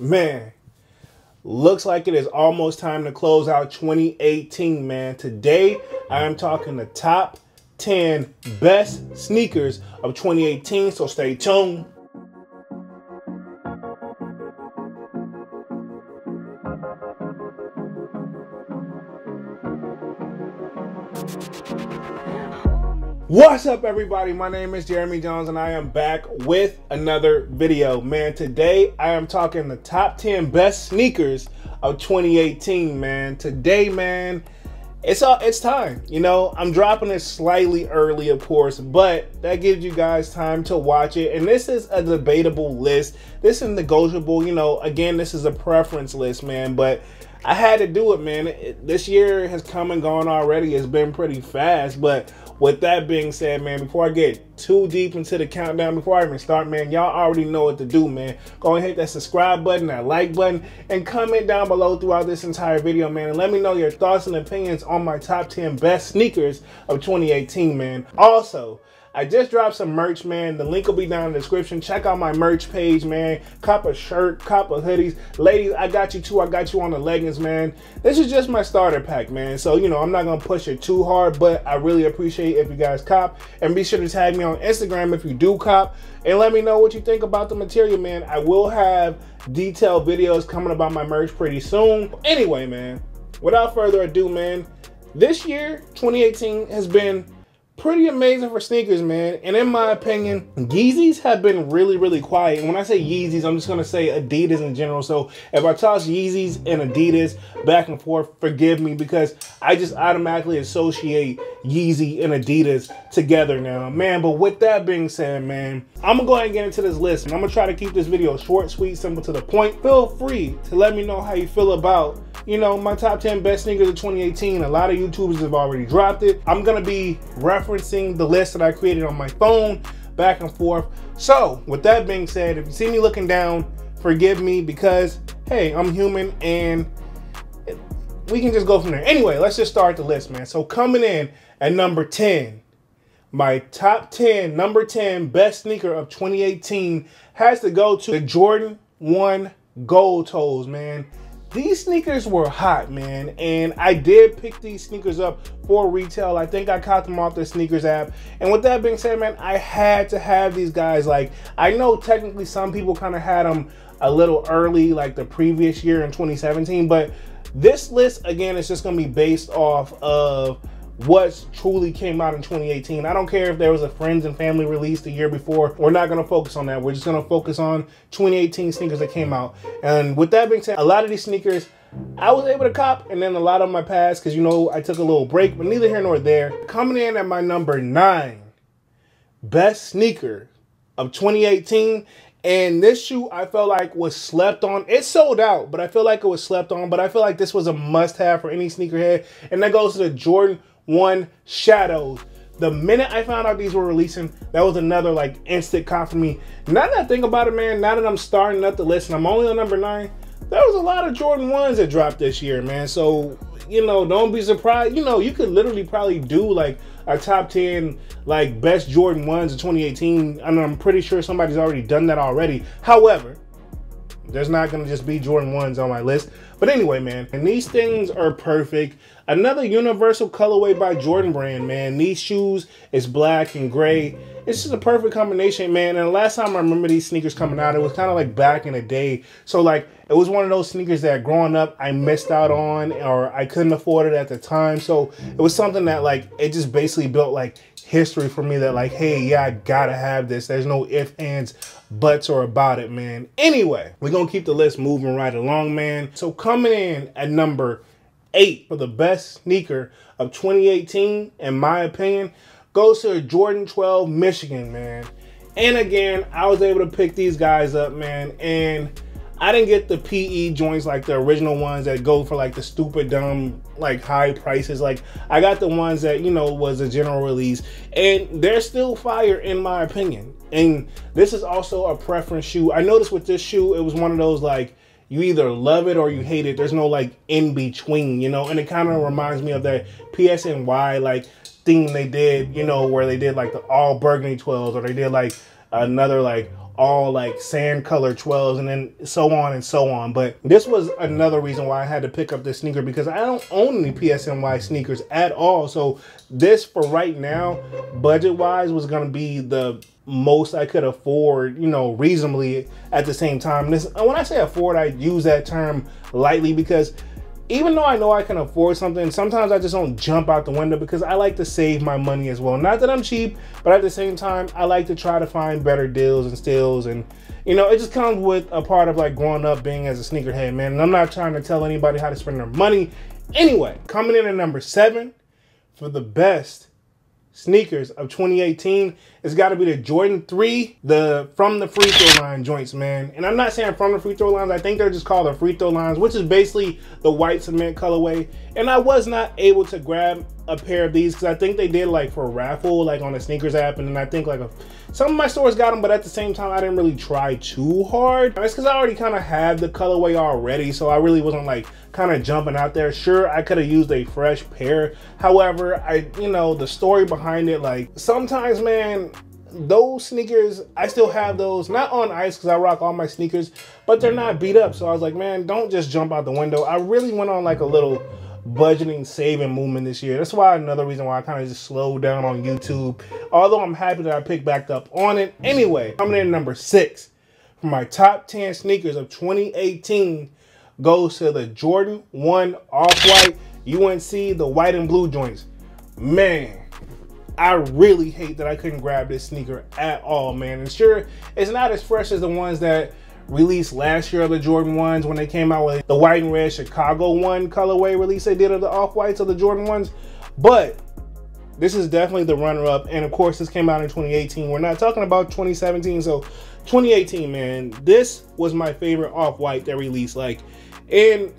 Man, looks like it is almost time to close out 2018, man. Today, I am talking the top 10 best sneakers of 2018, so stay tuned. What's up, everybody? My name is Jeremy Jones and I am back with another video. Man, today I am talking the top 10 best sneakers of 2018, man. Today, man, it's time. You know, I'm dropping it slightly early, of course, but that gives you guys time to watch it. And this is a debatable list. This is negotiable. You know, again, this is a preference list, man, but I had to do it, man. This year has come and gone already. It's been pretty fast, but with that being said, man, before I get too deep into the countdown, before I even start, man, y'all already know what to do, man. Go and hit that subscribe button, that like button, and comment down below throughout this entire video, man, and let me know your thoughts and opinions on my top 10 best sneakers of 2018, man. Also, I just dropped some merch, man. The link will be down in the description. Check out my merch page, man. Cop a shirt, cop a hoodies. Ladies, I got you too. I got you on the leggings, man. This is just my starter pack, man. So, you know, I'm not going to push it too hard, but I really appreciate if you guys cop. And be sure to tag me on Instagram if you do cop. And let me know what you think about the material, man. I will have detailed videos coming about my merch pretty soon. Anyway, man, without further ado, man, this year, 2018, has been pretty amazing for sneakers, man. And in my opinion, Yeezys have been really quiet. And when I say Yeezys, I'm just gonna say Adidas in general. So if I toss Yeezys and Adidas back and forth, forgive me, because I just automatically associate Yeezy and Adidas together now, man. But with that being said, man, I'm gonna go ahead and get into this list, and I'm gonna try to keep this video short, sweet, simple, to the point. Feel free to let me know how you feel about, you know, my top 10 best sneakers of 2018. A lot of YouTubers have already dropped it. I'm gonna be referencing the list that I created on my phone back and forth. So with that being said, if you see me looking down, forgive me, because hey, I'm human and we can just go from there. Anyway, let's just start the list, man. So coming in at number 10, my top 10, number 10 best sneaker of 2018 has to go to the Jordan 1 Gold Toes, man. These sneakers were hot, man, and I did pick these sneakers up for retail. I think I caught them off the sneakers app. And with that being said, man, I had to have these guys. Like, I know technically some people kind of had them a little early, like the previous year in 2017, but this list, again, is just going to be based off of what truly came out in 2018. I don't care if there was a friends and family release the year before. We're not going to focus on that. We're just going to focus on 2018 sneakers that came out. And with that being said, a lot of these sneakers I was able to cop, and then a lot of my past, because, you know, I took a little break, but neither here nor there. Coming in at my number 9 best sneaker of 2018, and this shoe I felt like was slept on. It sold out, but I feel like it was slept on. But I feel like this was a must-have for any sneakerhead, and that goes to the Jordan 1 Shadows. The minute I found out these were releasing, that was another like instant cop for me. Now that I think about it, man, now that I'm starting up the list and I'm only on number 9, there was a lot of Jordan 1s that dropped this year, man. So, you know, don't be surprised. You know, you could literally probably do like a top 10 like best Jordan 1s of 2018, and I'm pretty sure somebody's already done that already. However, there's not going to just be Jordan 1s on my list. But anyway, man, and these things are perfect. Another universal colorway by Jordan Brand, man. These shoes is black and gray. It's just a perfect combination, man. And the last time I remember these sneakers coming out, it was kind of like back in the day. So like, it was one of those sneakers that growing up I missed out on, or I couldn't afford it at the time. So it was something that like, it just basically built like history for me, that like, hey, yeah, I gotta have this. There's no ifs, ands, buts, or about it, man. Anyway, we're gonna keep the list moving right along, man. So coming in at number 8 for the best sneaker of 2018, in my opinion, goes to Jordan 12 Michigan, man. And again, I was able to pick these guys up, man, and I didn't get the PE joints like the original ones that go for like the stupid dumb like high prices. Like, I got the ones that, you know, was a general release, and they're still fire in my opinion. And this is also a preference shoe. I noticed with this shoe, it was one of those like, you either love it or you hate it. There's no like in between, you know. And it kind of reminds me of that PSNY like thing they did, you know, where they did like the all burgundy 12s, or they did like another like all like sand color 12s and then so on and so on. But this was another reason why I had to pick up this sneaker, because I don't own any PSNY sneakers at all. So this, for right now, budget wise, was going to be the most I could afford, you know, reasonably at the same time. This, when I say afford, I use that term lightly, because even though I know I can afford something, sometimes I just don't jump out the window, because I like to save my money as well. Not that I'm cheap, but at the same time, I like to try to find better deals and steals. And, you know, it just comes with a part of like growing up being as a sneakerhead, man. And I'm not trying to tell anybody how to spend their money. Anyway, coming in at number 7 for the best sneakers of 2018, it's got to be the Jordan 3, the from the free throw line joints, man. And I'm not saying from the free throw lines, I think they're just called the free throw lines, which is basically the white cement colorway. And I was not able to grab a pair of these, because I think they did like for a raffle, like on the sneakers app, and then I think like some of my stores got them, but at the same time I didn't really try too hard. It's because I already kind of had the colorway already, so I really wasn't like kind of jumping out there. Sure, I could have used a fresh pair. However, you know, the story behind it, like sometimes, man, those sneakers, I still have those, not on ice because I rock all my sneakers, but they're not beat up. So I was like, man, don't just jump out the window. I really went on like a little budgeting saving movement this year. That's why another reason why I kind of just slowed down on YouTube, although I'm happy that I picked back up on it. Anyway, coming in at number 6 for my top 10 sneakers of 2018 goes to the Jordan 1 Off-White UNC, the white and blue joints. Man, I really hate that I couldn't grab this sneaker at all, man. And sure, it's not as fresh as the ones that released last year of the Jordan 1s when they came out with the white and red Chicago 1 colorway release they did of the Off-Whites of the Jordan 1s. But this is definitely the runner-up. And of course, this came out in 2018. We're not talking about 2017. So 2018, man, this was my favorite Off-White that released. Like, and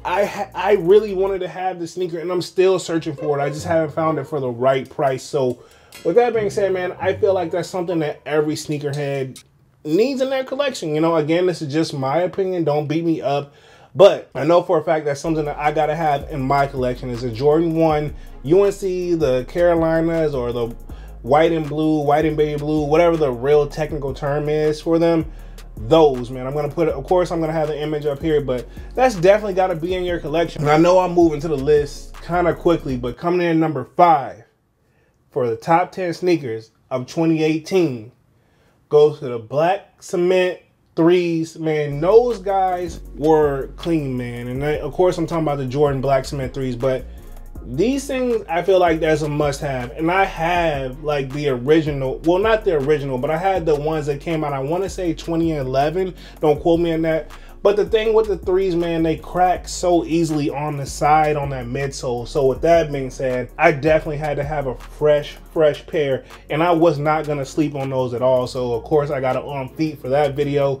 I really wanted to have the sneaker, and I'm still searching for it. I just haven't found it for the right price. So with that being said, man, I feel like that's something that every sneakerhead needs in their collection. You know, again, this is just my opinion. Don't beat me up. But I know for a fact that's something that I got to have in my collection is a Jordan 1 UNC, the Carolinas, or the white and blue, white and baby blue, whatever the real technical term is for them. Those, man, I'm going to put it, of course, I'm going to have the image up here, but that's definitely got to be in your collection. And I know I'm moving to the list kind of quickly, but coming in number 5 for the top 10 sneakers of 2018 goes to the black cement 3s. Man, those guys were clean, man. And of course, I'm talking about the Jordan black cement 3s, but these things, I feel like that's a must-have. And I have like the original, well, not the original, but I had the ones that came out, I want to say 2011. Don't quote me on that. But the thing with the 3s, man, they crack so easily on the side, on that midsole. So with that being said, I definitely had to have a fresh pair. And I was not going to sleep on those at all. So of course, I got it on feet for that video.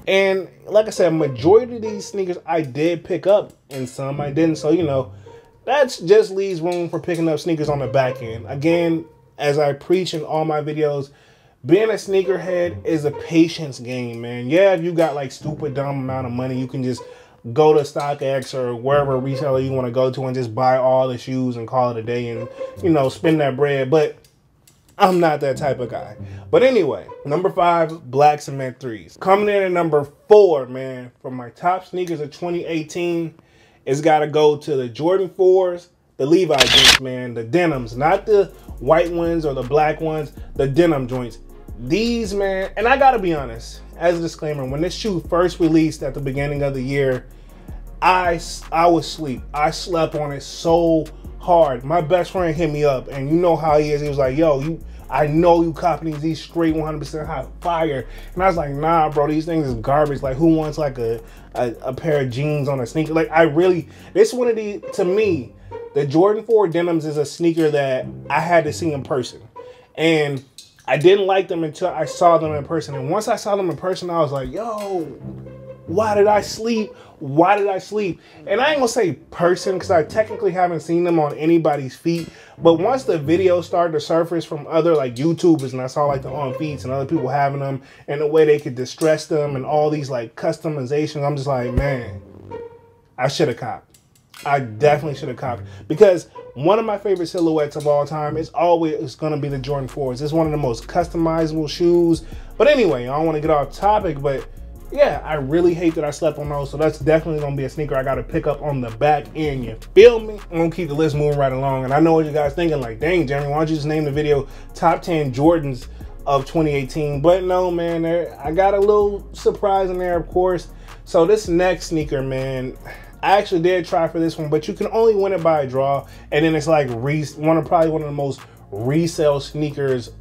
And like I said, majority of these sneakers I did pick up, and some I didn't. So, you know, that just leaves room for picking up sneakers on the back end. Again, as I preach in all my videos, being a sneakerhead is a patience game, man. Yeah, if you got like stupid dumb amount of money, you can just go to StockX or wherever retailer you want to go to and just buy all the shoes and call it a day and, you know, spend that bread. But I'm not that type of guy. But anyway, number 5, black cement 3s. Coming in at number 4, man, for my top sneakers of 2018, it's got to go to the Jordan 4s, the Levi joints, man, the denims, not the white ones or the black ones, the denim joints. These, man, and I got to be honest, as a disclaimer, when this shoe first released at the beginning of the year, I was asleep. I slept on it so hard. My best friend hit me up, and you know how he is. He was like, yo, I know you copying these straight 100% hot fire. And I was like, nah, bro, these things is garbage. Like, who wants like a pair of jeans on a sneaker? Like, this one of the, to me, the Jordan 4 denims is a sneaker that I had to see in person. And I didn't like them until I saw them in person. And once I saw them in person, I was like, yo, why did I sleep? Why did I sleep? And I ain't gonna say person, because I technically haven't seen them on anybody's feet. But once the videos started to surface from other like YouTubers, and I saw like the on feeds and other people having them and the way they could distress them and all these like customizations, I'm just like, man, I should have copped. I definitely should have copped, because one of my favorite silhouettes of all time is always going to be the Jordan 4s. It's one of the most customizable shoes, But anyway, I don't want to get off topic, but yeah, I really hate that I slept on those. So that's definitely going to be a sneaker I got to pick up on the back end. You feel me? I'm going to keep the list moving right along. And I know what you guys thinking, like, dang, Jeremy, why don't you just name the video Top 10 Jordans of 2018? But no, man, I got a little surprise in there, of course. So this next sneaker, man, I actually did try for this one, but you can only win it by a draw. And then it's like probably one of the most resale sneakers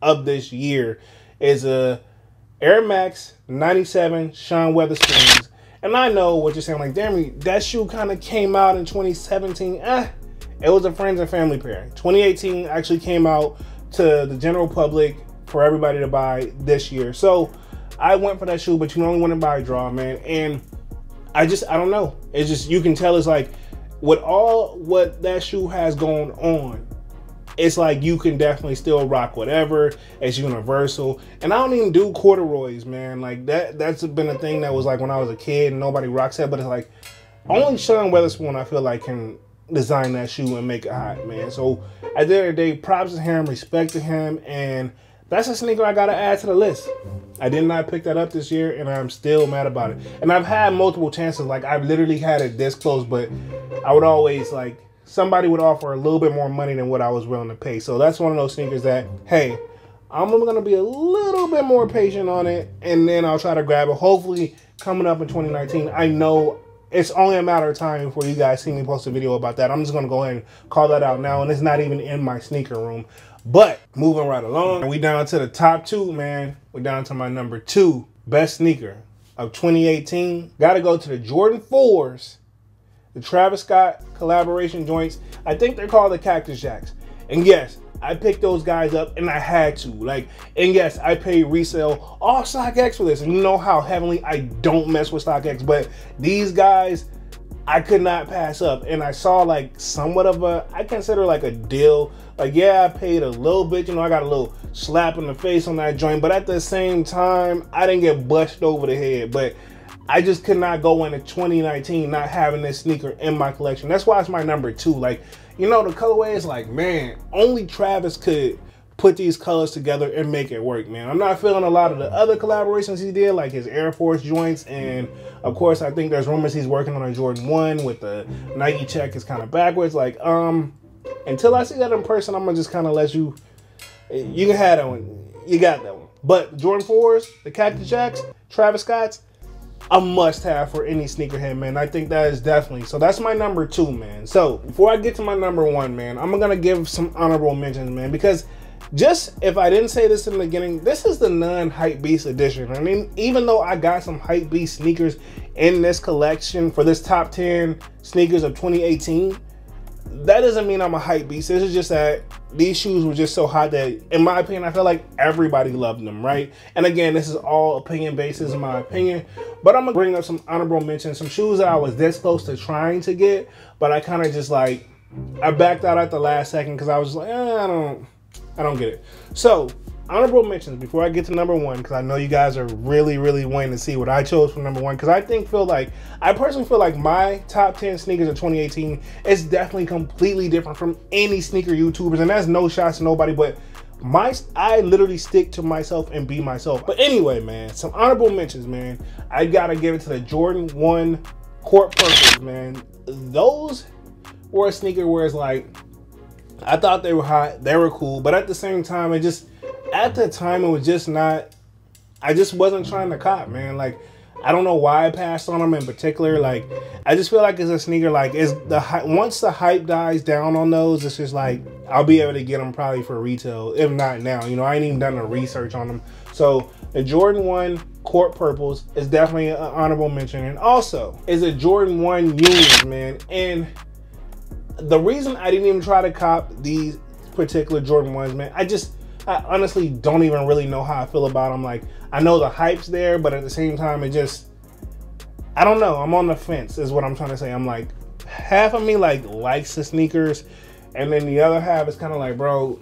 of this year is a Air Max 97 Sean Weatherspoons. And I know what you're saying, like, damn, that shoe kind of came out in 2017. It was a friends and family pair. 2018 actually came out to the general public for everybody to buy this year. So I went for that shoe, but you only win it by a draw, man. And I don't know. It's just, you can tell it's like, with all what that shoe has going on, it's like you can definitely still rock whatever. It's universal. And I don't even do corduroys, man. Like that's been a thing that was like when I was a kid and nobody rocks that. But it's like only Sean Weatherspoon I feel like can design that shoe and make it hot, man. So at the end of the day, props to him, respect to him. And that's a sneaker I got to add to the list. I did not pick that up this year and I'm still mad about it. And I've had multiple chances. Like I've literally had it this close, but I would always like, somebody would offer a little bit more money than what I was willing to pay. So that's one of those sneakers that, hey, I'm going to be a little bit more patient on it, and then I'll try to grab it. Hopefully, coming up in 2019, I know it's only a matter of time before you guys see me post a video about that. I'm just going to go ahead and call that out now, and it's not even in my sneaker room. But moving right along, and we down to the top two, man. We're down to my number 2 best sneaker of 2018. Got to go to the Jordan 4s. The Travis Scott collaboration joints. I think they're called the Cactus Jacks. And yes, I picked those guys up and I had to. Like, and yes, I paid resale all StockX for this. And you know how heavily I don't mess with StockX. But these guys, I could not pass up. And I saw like somewhat of a, I consider like a deal. Like, yeah, I paid a little bit. You know, I got a little slap in the face on that joint. But at the same time, I didn't get busted over the head. But I just could not go into 2019 not having this sneaker in my collection. That's why it's my number 2. Like, you know, the colorway is like, man, only Travis could put these colors together and make it work, man. I'm not feeling a lot of the other collaborations he did, like his Air Force joints. And of course, I think there's rumors he's working on a Jordan 1 with the Nike check is kind of backwards. Like, until I see that in person, I'm gonna just kind of let you can have that one. You got that one. But Jordan 4s, the Cactus Jacks, Travis Scott's, a must-have for any sneakerhead, man. I think that is definitely. So that's my number 2, man. So before I get to my number 1, man, I'm gonna give some honorable mentions, man, because just if I didn't say this in the beginning, this is the non-Hypebeast edition. I mean, even though I got some Hypebeast sneakers in this collection for this top 10 sneakers of 2018, that doesn't mean I'm a Hypebeast. This is just that these shoes were just so hot that, in my opinion, I feel like everybody loved them, right? And again, this is all opinion based, in my opinion. But I'm gonna bring up some honorable mentions, some shoes that I was this close to trying to get, but I kind of just like, I backed out at the last second because I was like, I don't get it. So honorable mentions before I get to number 1, because I know you guys are really waiting to see what I chose for number 1, because I personally feel like my top 10 sneakers of 2018 is definitely completely different from any sneaker YouTubers, and that's no shots to nobody, but I literally stick to myself and be myself. But anyway, man, some honorable mentions, man. I gotta give it to the Jordan 1 Court Purples, man. Those were a sneaker where it's like, I thought they were hot, they were cool, but at the same time, at the time, it was just not, I just wasn't trying to cop, man. Like, I don't know why I passed on them in particular. Like, I just feel like it's a sneaker, like, once the hype dies down on those, it's just like, I'll be able to get them probably for retail, if not now. You know, I ain't even done the research on them. So, the Jordan 1 Court Purples is definitely an honorable mention. And also, is a Jordan 1 Unions, man. And the reason I didn't even try to cop these particular Jordan 1s, man, I honestly don't even really know how I feel about them. Like, I know the hype's there, but at the same time, I don't know. I'm on the fence is what I'm trying to say. I'm like, half of me likes the sneakers, and then the other half is kind of like, bro,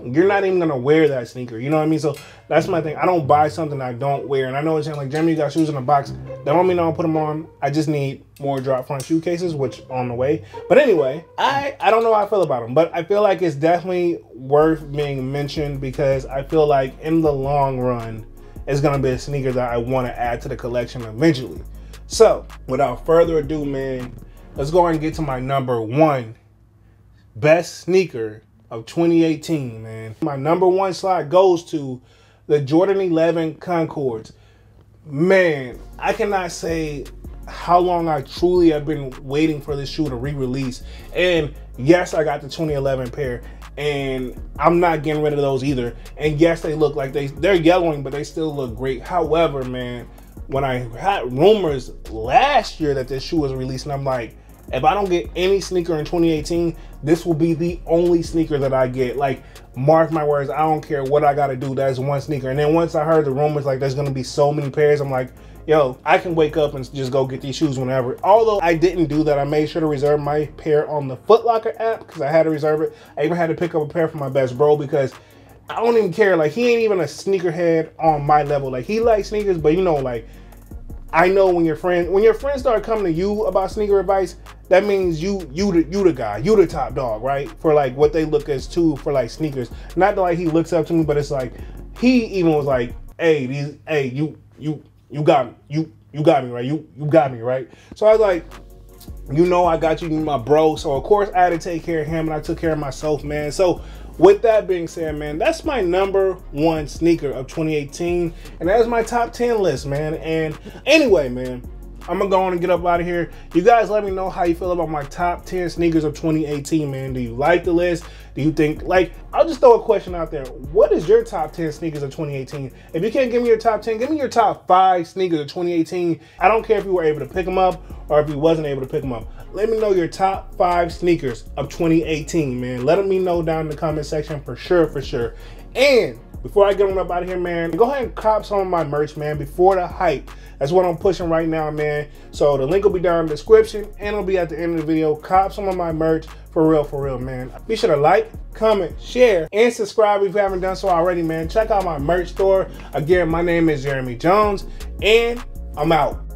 you're not even gonna wear that sneaker. You know what I mean? So that's my thing. I don't buy something I don't wear. And I know it's like, Jeremy, you got shoes in a box. That don't mean I don't put them on. I just need more drop front shoe cases, which on the way. But anyway, I don't know how I feel about them, but I feel like it's definitely worth being mentioned because I feel like in the long run, is gonna be a sneaker that I want to add to the collection eventually. So without further ado, man, let's go ahead and get to my number 1 best sneaker of 2018, man. My number 1 slot goes to the Jordan 11 Concords. Man, I cannot say how long I truly have been waiting for this shoe to re-release. And yes, I got the 2011 pair, and I'm not getting rid of those either. And yes, they look like they're yellowing, but they still look great. However, man, when I had rumors last year that this shoe was releasing, I'm like, if I don't get any sneaker in 2018, this will be the only sneaker that I get. Like, mark my words, I don't care what I gotta do, that's one sneaker. And then once I heard the rumors, like there's gonna be so many pairs, I'm like, yo, I can wake up and just go get these shoes whenever. Although I didn't do that, I made sure to reserve my pair on the Foot Locker app because I had to reserve it. I even had to pick up a pair for my best bro because I don't even care. Like, he ain't even a sneakerhead on my level. Like, he likes sneakers, but you know, like, I know when your friends start coming to you about sneaker advice, that means you the guy, you the top dog, right? For like what they look as too for like sneakers. Not that like he looks up to me, but it's like he even was like, hey, you got me, you got me, right? You got me, right? So I was like, you know, I got you, my bro. So of course I had to take care of him, and I took care of myself, man. So with that being said, man, that's my number 1 sneaker of 2018, and that is my top 10 list, man. And anyway, man, I'm gonna go on and get up out of here. You guys let me know how you feel about my top 10 sneakers of 2018, man. Do you like the list? Do you think, like, I'll just throw a question out there. What is your top 10 sneakers of 2018? If you can't give me your top 10, give me your top 5 sneakers of 2018. I don't care if you were able to pick them up or if you wasn't able to pick them up. Let me know your top 5 sneakers of 2018, man. Let me know down in the comment section for sure, for sure. And before I get on up out of here, man, go ahead and cop some of my merch, man, before the hype. That's what I'm pushing right now, man. So the link will be down in the description, and it'll be at the end of the video. Cop some of my merch for real, man. Be sure to like, comment, share, and subscribe if you haven't done so already, man. Check out my merch store. Again, my name is Jeremy Jones, and I'm out.